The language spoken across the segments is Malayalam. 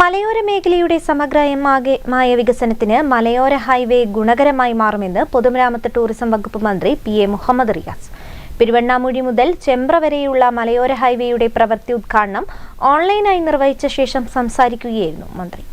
മലയോര മേഖലയുടെ സമഗ്രമായ വികസനത്തിന് മലയോര ഹൈവേ ഗുണകരമായി മാറുമെന്ന് പൊതുമരാമത്ത് ടൂറിസം വകുപ്പ് മന്ത്രി പി.എ. മുഹമ്മദ് റിയാസ്. പെരുവണ്ണാമൂഴി മുതൽ ചെമ്പ്ര വരെയുള്ള മലയോര ഹൈവേയുടെ പ്രവൃത്തി ഉദ്ഘാടനം ഓൺലൈനായി നിർവഹിച്ച ശേഷം സംസാരിക്കുകയായിരുന്നു മന്ത്രി.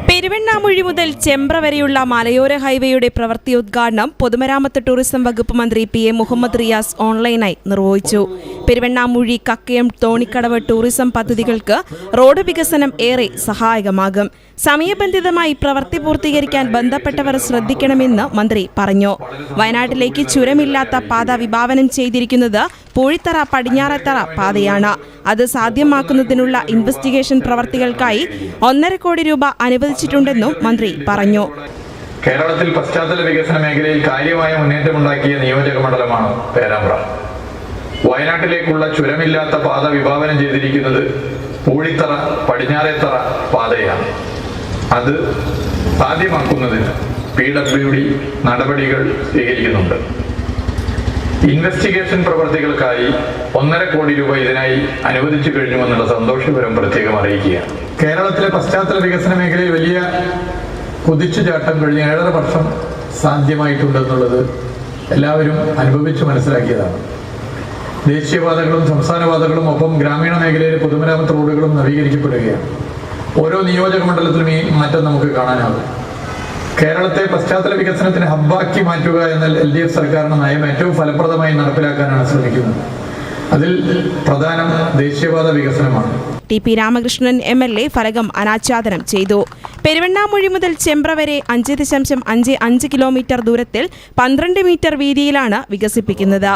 പെരുവണ്ണാമൂഴി മുതൽ ചെമ്പ്ര വരെയുള്ള മലയോര ഹൈവേയുടെ പ്രവൃത്തി ഉദ്ഘാടനം പൊതുമരാമത്ത് ടൂറിസം വകുപ്പ് മന്ത്രി പി.എ. മുഹമ്മദ് റിയാസ് ഓൺലൈനായി നിർവഹിച്ചു. പെരുവണ്ണാമൂഴി, കക്കയം, തോണിക്കടവ് ടൂറിസം പദ്ധതികൾക്ക് റോഡ് വികസനം ഏറെ സഹായകമാകും. സമയബന്ധിതമായി പ്രവൃത്തി പൂർത്തീകരിക്കാൻ ബന്ധപ്പെട്ടവർ ശ്രദ്ധിക്കണമെന്ന് മന്ത്രി പറഞ്ഞു. വയനാട്ടിലേക്ക് ചുരമില്ലാത്ത പാത വിഭാവനം ചെയ്തിരിക്കുന്നത് പൂഴിത്തറ പടിഞ്ഞാറത്തറ പാതയാണ്. അത് സാധ്യമാക്കുന്നതിനുള്ള ഇൻവെസ്റ്റിഗേഷൻ പ്രവർത്തികൾക്കായി 1.5 കോടി രൂപ അനുവദിച്ചിട്ടുണ്ടെന്നും മന്ത്രി പറഞ്ഞു. കേരളത്തിൽ പശ്ചാത്തല വികസന മേഖലയിൽ കാര്യമായ മുന്നേറ്റമുണ്ടാക്കിയ നിയോജക മണ്ഡലമാണ് പേരാമ്പ്ര. വയനാട്ടിലേക്കുള്ള ചുരമില്ലാത്ത പാത വിഭാവനം ചെയ്തിരിക്കുന്നത് പൂഴിത്തറ പടിഞ്ഞാറേത്തറ പാതയാണ്. അത് സാധ്യമാക്കുന്നതിന് PWD നടപടികൾ സ്വീകരിക്കുന്നുണ്ട്. ഇൻവെസ്റ്റിഗേഷൻ പ്രവർത്തികൾക്കായി 1.5 കോടി രൂപ ഇതിനായി അനുവദിച്ചു കഴിഞ്ഞുവെന്നുള്ള സന്തോഷപരം പ്രത്യേകം അറിയിക്കുകയാണ്. കേരളത്തിലെ പശ്ചാത്തല വികസന മേഖലയിൽ വലിയ കുതിച്ചുചാട്ടം കഴിഞ്ഞ 7.5 വർഷം സാധ്യമായിട്ടുണ്ടെന്നുള്ളത് എല്ലാവരും അനുഭവിച്ച് മനസ്സിലാക്കിയതാണ്. ദേശീയപാതകളും സംസ്ഥാനപാതകളും ഒപ്പം ഗ്രാമീണ മേഖലയിലെ പൊതുമരാമത്ത് റോഡുകളും നവീകരിക്കപ്പെടുകയാണ്. ഓരോ നിയോജക മണ്ഡലത്തിലും ഈ മാറ്റം നമുക്ക് കാണാനാകും. കേരളത്തെ പശ്ചാത്തല വികസനത്തിന് ഹബ്ബാക്കി മാറ്റുക എന്ന LDF സർക്കാരിന്റെ നയം ഏറ്റവും ഫലപ്രദമായി നടപ്പിലാക്കാനാണ് ശ്രമിക്കുന്നത്. അതിൽ പ്രധാനം ദേശീയപാത വികസനമാണ്. TP രാമകൃഷ്ണൻ MLA ഫലകം അനാച്ഛാദനം ചെയ്തു. പെരുവണ്ണാമൂഴി മുതൽ ചെമ്പ്ര വരെ 5.55 കിലോമീറ്റർ ദൂരത്തിൽ 12 മീറ്റർ വീതിയിലാണ് വികസിപ്പിക്കുന്നത്.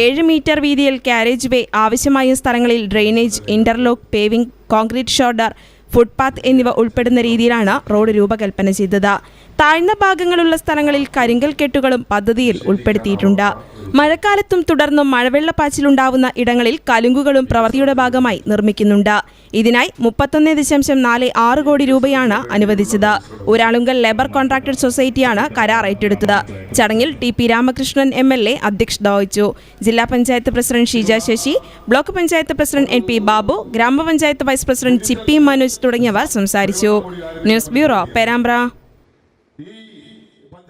7 മീറ്റർ വീതിയിൽ കാരേജ് വേ, ആവശ്യമായ സ്ഥലങ്ങളിൽ drainage, interlock, paving, concrete shoulder, footpath എന്നിവ ഉൾപ്പെടുന്ന രീതിയിലാണ് റോഡ് രൂപകൽപ്പന ചെയ്തത്. താഴ്ന്ന ഭാഗങ്ങളുള്ള സ്ഥലങ്ങളിൽ കരിങ്കൽ കെട്ടുകളും പദ്ധതിയിൽ ഉൾപ്പെടുത്തിയിട്ടുണ്ട്. മഴക്കാലത്തും തുടർന്നും മഴവെള്ളപ്പാച്ചിലുണ്ടാവുന്ന ഇടങ്ങളിൽ കലുങ്കുകളും പ്രവൃത്തിയുടെ ഭാഗമായി നിർമ്മിക്കുന്നുണ്ട്. ഇതിനായി 31.46 കോടി രൂപയാണ് അനുവദിച്ചത്. ഊരാളുങ്കൽ ലേബർ കോൺട്രാക്ടർ സൊസൈറ്റിയാണ് കരാർ ഏറ്റെടുത്തത്. ചടങ്ങിൽ TP രാമകൃഷ്ണൻ MLA അധ്യക്ഷത വഹിച്ചു. ജില്ലാ panchayat president Sheeja Sasi, block panchayat president NP Babu, ഗ്രാമപഞ്ചായത്ത് വൈസ് പ്രസിഡന്റ് ചിപ്പി മനോജ് തുടങ്ങിയവർ സംസാരിച്ചു. News bureau, Perambra.